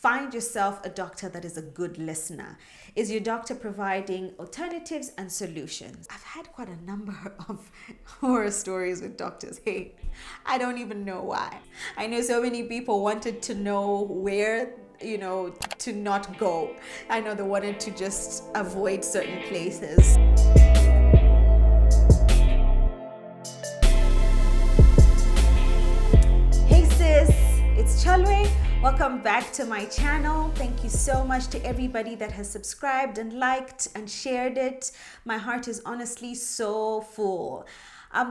Find yourself a doctor that is a good listener. Is your doctor providing alternatives and solutions? I've had quite a number of horror stories with doctors. Hey, I don't even know why. I know so many people wanted to know where to not go. I know they wanted to just avoid certain places. Hey sis, it's Chalwe. Welcome back to my channel. Thank you so much to everybody that has subscribed and liked and shared it. My heart is honestly so full.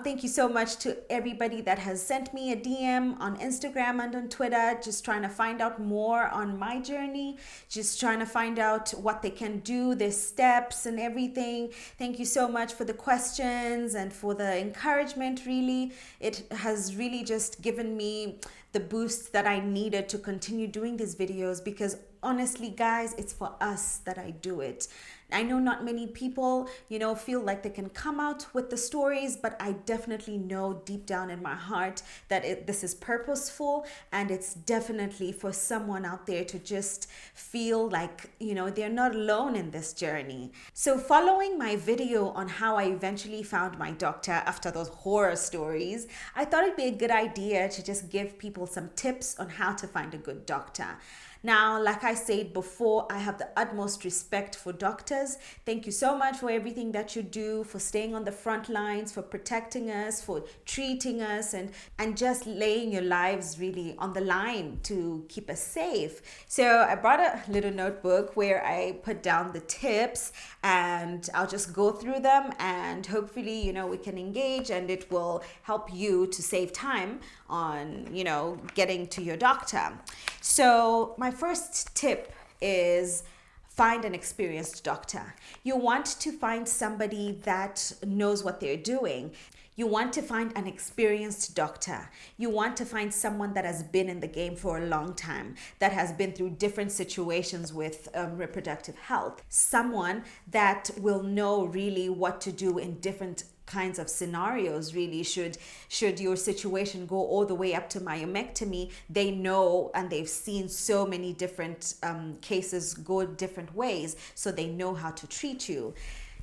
Thank you so much to everybody that has sent me a DM on Instagram and on Twitter, just trying to find out more on my journey, just trying to find out what they can do, their steps and everything. Thank you so much for the questions and for the encouragement, really. It has really just given me the boost that I needed to continue doing these videos, because honestly, guys, it's for us that I do it. I know not many people, feel like they can come out with the stories, but I definitely know deep down in my heart that this is purposeful, and it's definitely for someone out there to just feel like, they're not alone in this journey. So following my video on how I eventually found my doctor after those horror stories, I thought it'd be a good idea to just give people some tips on how to find a good doctor. Now, like I said before, I have the utmost respect for doctors. Thank you so much for everything that you do, for staying on the front lines, for protecting us, for treating us, and just laying your lives really on the line to keep us safe. So I brought a little notebook where I put down the tips, and I'll just go through them, and hopefully, we can engage, and it will help you to save time on, getting to your doctor. So my first tip is find an experienced doctor. You want to find somebody that knows what they're doing. You want to find an experienced doctor. You want to find someone that has been in the game for a long time, that has been through different situations with reproductive health. Someone that will know really what to do in different kinds of scenarios. Really, should your situation go all the way up to myomectomy, they know, and they've seen so many different cases go different ways, so they know how to treat you.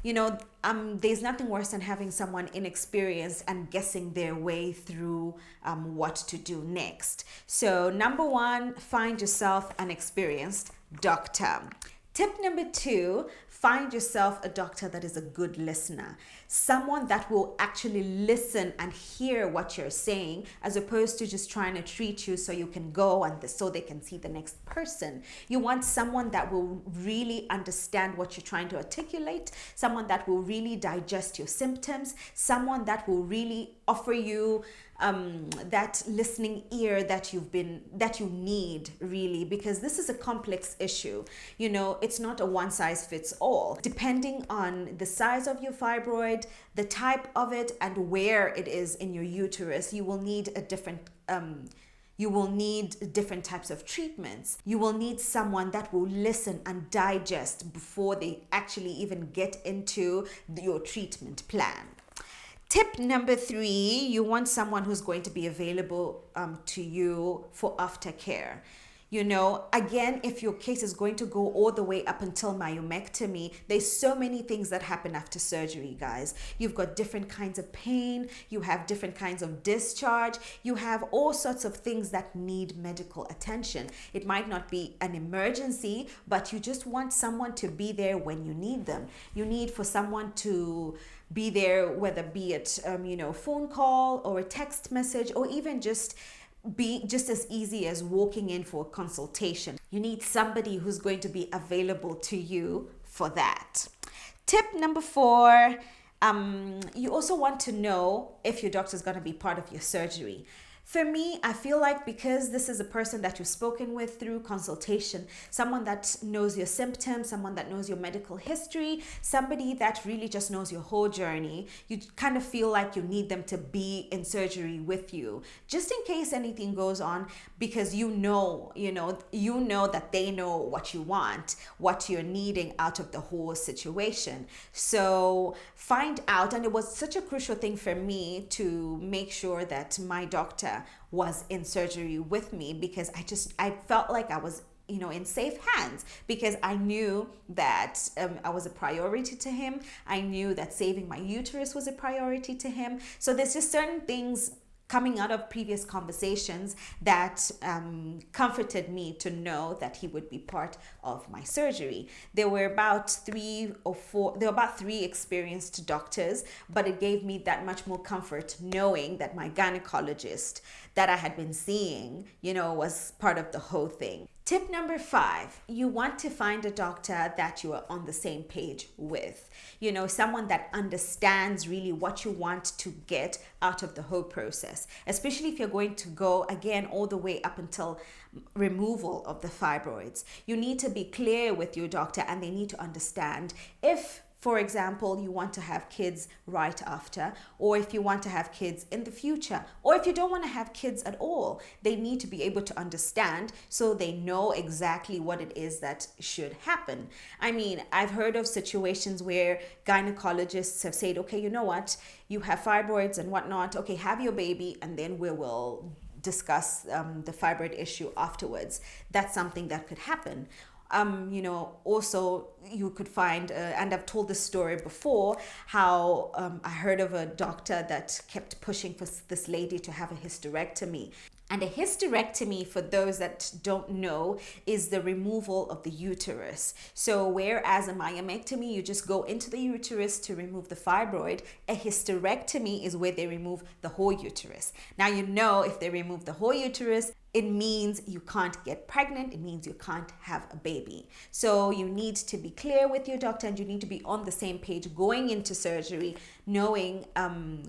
There's nothing worse than having someone inexperienced and guessing their way through what to do next. So number one, find yourself an experienced doctor. Tip number two, find yourself a doctor that is a good listener. Someone that will actually listen and hear what you're saying, as opposed to just trying to treat you so you can go and so they can see the next person. You want someone that will really understand what you're trying to articulate, someone that will really digest your symptoms, someone that will really offer you that listening ear that you need, really, because this is a complex issue. It's not a one size fits all. Depending on the size of your fibroid, the type of it, and where it is in your uterus, you will need different types of treatments. You will need someone that will listen and digest before they actually even get into your treatment plan. Tip number three, you want someone who's going to be available to you for aftercare. Again, if your case is going to go all the way up until myomectomy, there's so many things that happen after surgery, guys. You've got different kinds of pain, you have different kinds of discharge, you have all sorts of things that need medical attention. It might not be an emergency, but you just want someone to be there when you need them. You need for someone to be there, whether be it phone call or a text message, or even just as easy as walking in for a consultation. You need somebody who's going to be available to you for that. Tip number four, you also want to know if your doctor is going to be part of your surgery. For me, I feel like because this is a person that you've spoken with through consultation, someone that knows your symptoms, someone that knows your medical history, somebody that really just knows your whole journey, you kind of feel like you need them to be in surgery with you, just in case anything goes on, because you know that they know what you want, what you're needing out of the whole situation. So find out, and it was such a crucial thing for me to make sure that my doctor was in surgery with me, because I felt like I was in safe hands, because I knew that I was a priority to him. I knew that saving my uterus was a priority to him. So there's just certain things coming out of previous conversations that comforted me to know that he would be part of my surgery. There were about three experienced doctors, but it gave me that much more comfort knowing that my gynecologist that I had been seeing, was part of the whole thing. Tip number 5, you want to find a doctor that you are on the same page with. Someone that understands really what you want to get out of the whole process, especially if you're going to go again all the way up until removal of the fibroids. You need to be clear with your doctor, and they need to understand if, for example, you want to have kids right after, or if you want to have kids in the future, or if you don't want to have kids at all. They need to be able to understand so they know exactly what it is that should happen. I mean, I've heard of situations where gynecologists have said, okay, you know what, you have fibroids and whatnot, okay, have your baby, and then we will discuss the fibroid issue afterwards. That's something that could happen. Also you could find, and I've told this story before, how I heard of a doctor that kept pushing for this lady to have a hysterectomy. And a hysterectomy, for those that don't know, is the removal of the uterus. So whereas a myomectomy, you just go into the uterus to remove the fibroid, a hysterectomy is where they remove the whole uterus. Now, if they remove the whole uterus, it means you can't get pregnant. It means you can't have a baby. So you need to be clear with your doctor, and you need to be on the same page going into surgery, knowing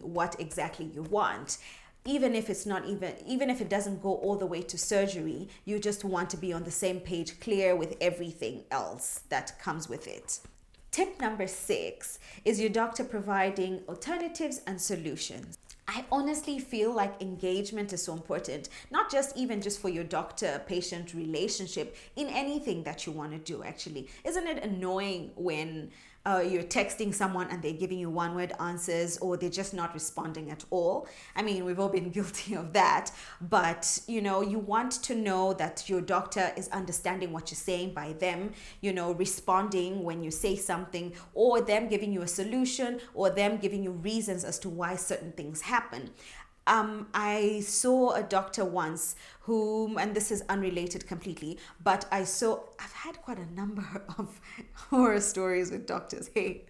what exactly you want. Even if it doesn't go all the way to surgery, you just want to be on the same page, clear with everything else that comes with it. Tip number 6 is your doctor providing alternatives and solutions. I honestly feel like engagement is so important, not just for your doctor-patient relationship, in anything that you want to do, actually. Isn't it annoying when you're texting someone and they're giving you one-word answers, or they're just not responding at all? I mean, we've all been guilty of that, but you want to know that your doctor is understanding what you're saying by them, responding when you say something, or them giving you a solution, or them giving you reasons as to why certain things happen. I saw a doctor once and this is unrelated completely, but I've had quite a number of horror stories with doctors. Hey,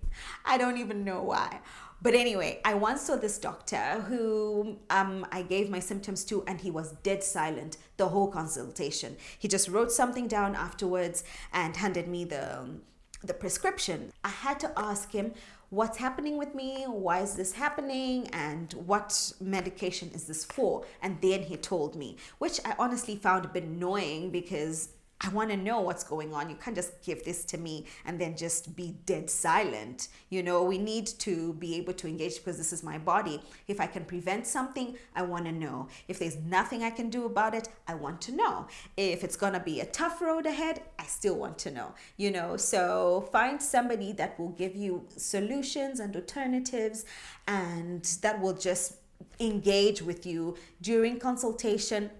I don't even know why. But anyway, I once saw this doctor who I gave my symptoms to, and he was dead silent the whole consultation. He just wrote something down afterwards and handed me the prescription. I had to ask him, what's happening with me? Why is this happening? And what medication is this for? And then he told me, which I honestly found a bit annoying, because I want to know what's going on. You can't just give this to me and then just be dead silent. We need to be able to engage, because this is my body. If I can prevent something, I want to know. If there's nothing I can do about it, I want to know. If it's going to be a tough road ahead, I still want to know. So find somebody that will give you solutions and alternatives, and that will just engage with you during consultation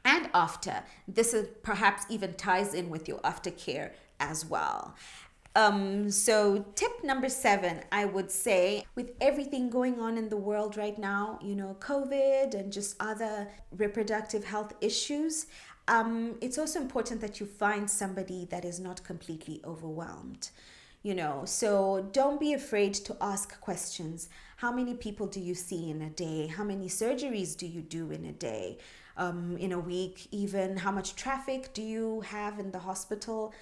and after. This is perhaps even ties in with your aftercare as well. So tip number 7, I would say, with everything going on in the world right now, COVID and just other reproductive health issues, it's also important that you find somebody that is not completely overwhelmed. So don't be afraid to ask questions. How many people do you see in a day? How many surgeries do you do in a day? In a week, even how much traffic do you have in the hospital,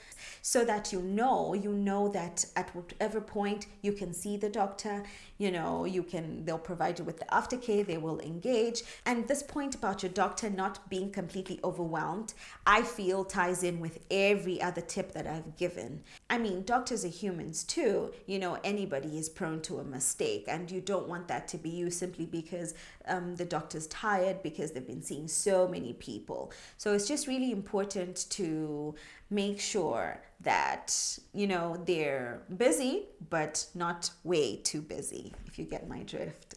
so that you know that at whatever point you can see the doctor, they'll provide you with the aftercare, they will engage. And this point about your doctor not being completely overwhelmed, I feel ties in with every other tip that I've given. I mean, doctors are humans too. Anybody is prone to a mistake, and you don't want that to be you simply because the doctor's tired, because they've been seeing so many people. So it's just really important to make sure that they're busy, but not way too busy, if you get my drift.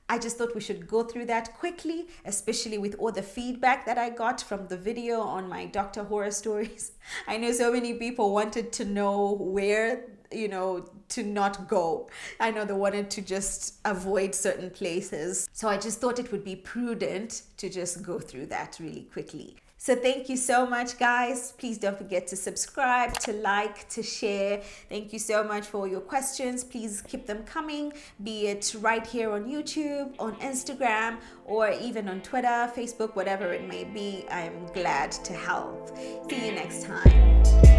I just thought we should go through that quickly, especially with all the feedback that I got from the video on my Dr. Horror Stories. I know so many people wanted to know where, to not go. I know they wanted to just avoid certain places. So I just thought it would be prudent to just go through that really quickly. So thank you so much, guys. Please don't forget to subscribe, to like, to share. Thank you so much for all your questions. Please keep them coming, be it right here on YouTube, on Instagram, or even on Twitter, Facebook, whatever it may be. I'm glad to help. See you next time.